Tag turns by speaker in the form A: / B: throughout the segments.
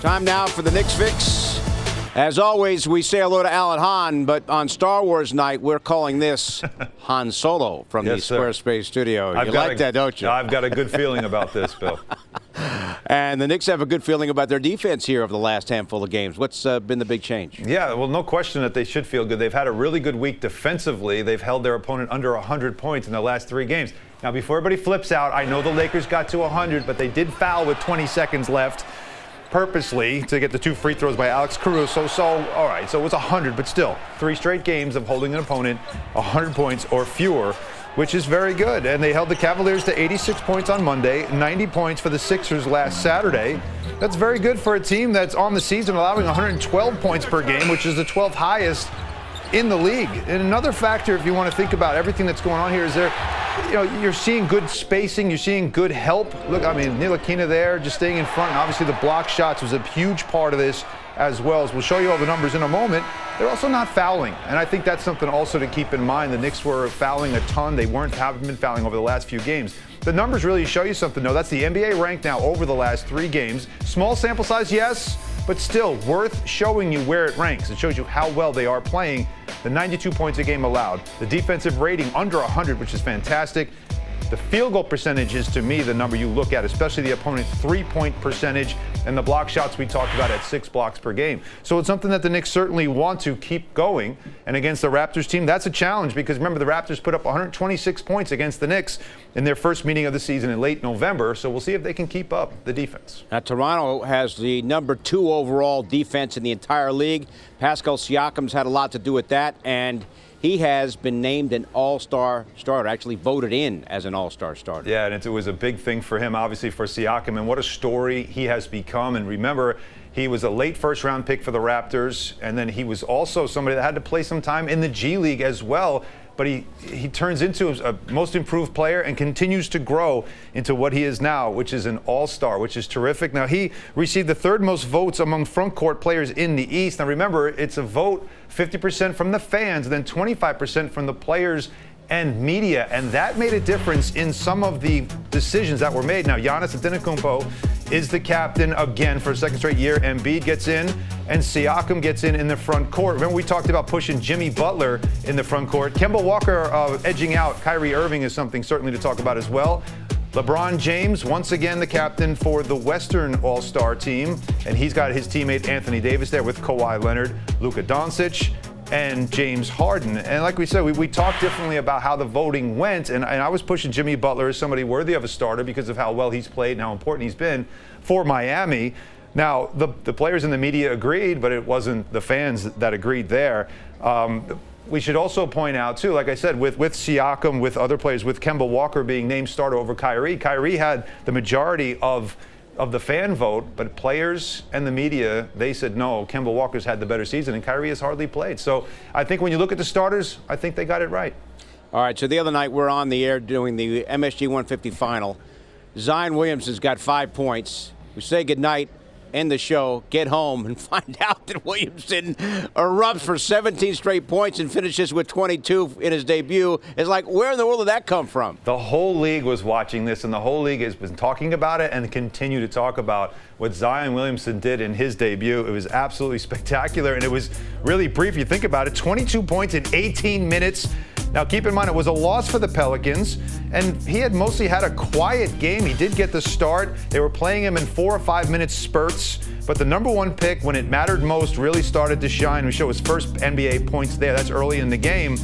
A: Time now for the Knicks Fix. As always, we say hello to Alan Hahn, but on Star Wars night, we're calling this Han Solo from the Squarespace studio. You like that, don't you?
B: I've got a good feeling about this, Bill.
A: And the Knicks have a good feeling about their defense here over the last handful of games. What's been the big change?
B: Yeah, well, no question that they should feel good. They've had a really good week defensively. They've held their opponent under 100 points in the last 3 games. Now, before everybody flips out, I know the Lakers got to 100, but they did foul with 20 seconds left purposely to get the 2 free throws by Alex Caruso. So, all right, so it was 100, but still, 3 straight games of holding an opponent 100 points or fewer, which is very good. And they held the Cavaliers to 86 points on Monday, 90 points for the Sixers last Saturday. That's very good for a team that's on the season allowing 112 points per game, which is the 12th highest in the league. And another factor, if you want to think about everything that's going on here, is you're seeing good spacing, you're seeing good help. Look, I mean, Ntilikina there just staying in front, and obviously the block shots was a huge part of this as well. As we'll show you all the numbers in a moment. They're also not fouling, and I think that's something also to keep in mind. The Knicks were fouling a ton. They haven't been fouling over the last few games. The numbers really show you something, though. That's the NBA rank now over the last 3 games. Small sample size, yes, but still worth showing you where it ranks. It shows you how well they are playing. The 92 points a game allowed. The defensive rating under 100, which is fantastic. The field goal percentage is, to me, the number you look at, especially the opponent's 3-point percentage, and the block shots we talked about at 6 blocks per game. So it's something that the Knicks certainly want to keep going. And against the Raptors team, that's a challenge because, remember, the Raptors put up 126 points against the Knicks in their first meeting of the season in late November. So we'll see if they can keep up the defense.
A: Now, Toronto has the number 2 overall defense in the entire league. Pascal Siakam's had a lot to do with that, and he has been named an all-star starter, actually voted in as an all-star starter.
B: Yeah, and it was a big thing for him, obviously, for Siakam, and what a story he has become. And remember, he was a late first-round pick for the Raptors, and then he was also somebody that had to play some time in the G League as well. But he turns into a most improved player and continues to grow into what he is now, which is an all-star, which is terrific. Now, he received the 3rd most votes among front court players in the East. Now, remember, it's a vote 50% from the fans and then 25% from the players and media, and that made a difference in some of the decisions that were made. Now, Giannis Antetokounmpo is the captain again for a 2nd straight year. Embiid gets in, and Siakam gets in the front court. Remember, we talked about pushing Jimmy Butler in the front court. Kemba Walker edging out Kyrie Irving is something certainly to talk about as well. LeBron James, once again the captain for the Western All-Star team, and he's got his teammate Anthony Davis there with Kawhi Leonard, Luka Doncic, and James Harden. And like we said, we talked differently about how the voting went, and I was pushing Jimmy Butler as somebody worthy of a starter because of how well he's played and how important he's been for Miami. Now, the players in the media agreed, but it wasn't the fans that agreed there. We should also point out, too, like I said, with Siakam, with other players, with Kemba Walker being named starter over Kyrie, Kyrie had the majority of the fan vote, but players and the media, they said no, Kemba Walker's had the better season, and Kyrie has hardly played. So I think when you look at the starters, I think they got it right.
A: All right, so the other night we're on the air doing the MSG 150 final. Zion Williamson's got 5 points. We say goodnight, end the show, get home, and find out that Williamson erupts for 17 straight points and finishes with 22 in his debut. It's like, where in the world did that come from?
B: The whole league was watching this, and the whole league has been talking about it and continue to talk about what Zion Williamson did in his debut. It was absolutely spectacular, and it was really brief. You think about it, 22 points in 18 minutes. Now, keep in mind, it was a loss for the Pelicans, and he had mostly had a quiet game. He did get the start. They were playing him in 4 or 5 minute spurts, but the number 1 pick, when it mattered most, really started to shine. We show his first NBA points there. That's early in the game.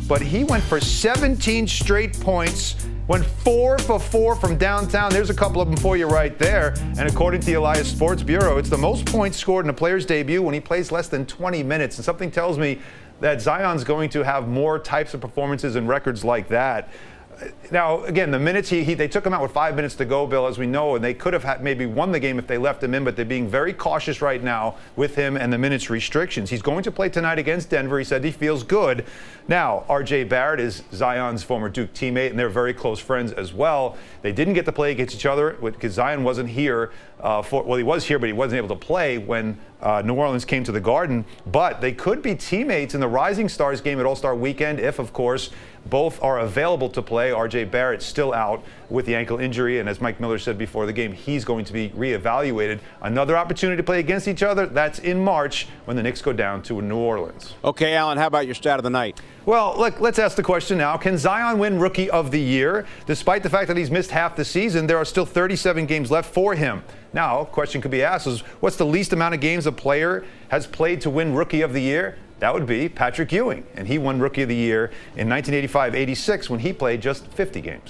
B: But he went for 17 straight points, went 4 for 4 from downtown. There's a couple of them for you right there. And according to the Elias Sports Bureau, it's the most points scored in a player's debut when he plays less than 20 minutes. And something tells me that Zion's going to have more types of performances and records like that. Now, again, the minutes they took him out with 5 minutes to go, Bill, as we know, and they could have maybe won the game if they left him in, but they're being very cautious right now with him and the minutes restrictions. He's going to play tonight against Denver. He said he feels good. Now, R.J. Barrett is Zion's former Duke teammate, and they're very close friends as well. They didn't get to play against each other because Zion wasn't here. He was here, but he wasn't able to play when New Orleans came to the Garden. But they could be teammates in the Rising Stars game at All-Star Weekend if, of course, both are available to play. R.J. Barrett's still out with the ankle injury. And as Mike Miller said before the game, he's going to be reevaluated. Another opportunity to play against each other, that's in March when the Knicks go down to New Orleans.
A: Okay, Alan, how about your stat of the night?
B: Well, look, let's ask the question now. Can Zion win Rookie of the Year? Despite the fact that he's missed half the season, there are still 37 games left for him. Now, a question could be asked is, what's the least amount of games a player has played to win Rookie of the Year? That would be Patrick Ewing, and he won Rookie of the Year in 1985-86 when he played just 50 games.